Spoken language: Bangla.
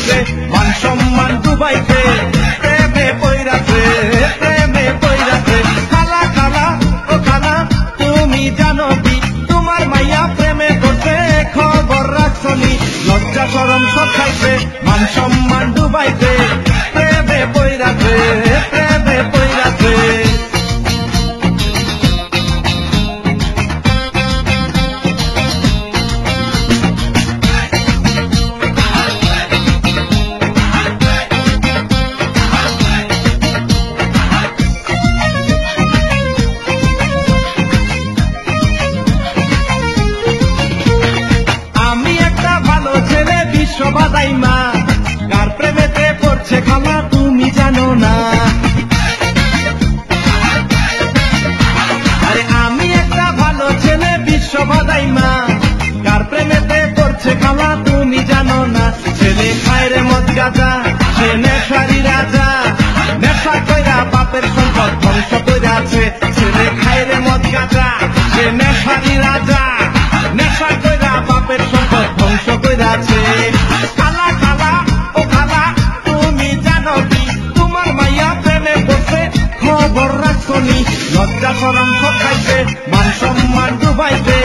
খাইছে মান সম্মান ডুবাইছে প্রেমে পইরাছে প্রেমে পইরাছে খালা খালা ও খালা তুমি জানো কি তোমার মাইয়া প্রেমে করছে খবর রাখছনি লজ্জা শরম সব খাইছে মান সম্মান ডুবাইছে প্রেমে পইরাছে প্রেমে পইরাছে বাদাইমা কার প্রেমেতে পড়ছে খালা তুমি জানো না আরে আমি একটা ভালো ছেলে বিশ্ব বাদাইমা কার প্রেমেতে পড়ছে খালা তুমি জানো না ছেলে খায় রে মদ গাঁজা সে নেশারি রাজা নেশা কইরা বাপের সম্পদ ধ্বংস কইরা আছে ছেলে খায় রে মদ গাঁজা সে নেশারি রাজা নেশা কইরা বাপের সম্পদ ধ্বংস কইরা আছে লজ্জা শরম সব খাইছে মান সম্মান ডুবাইছে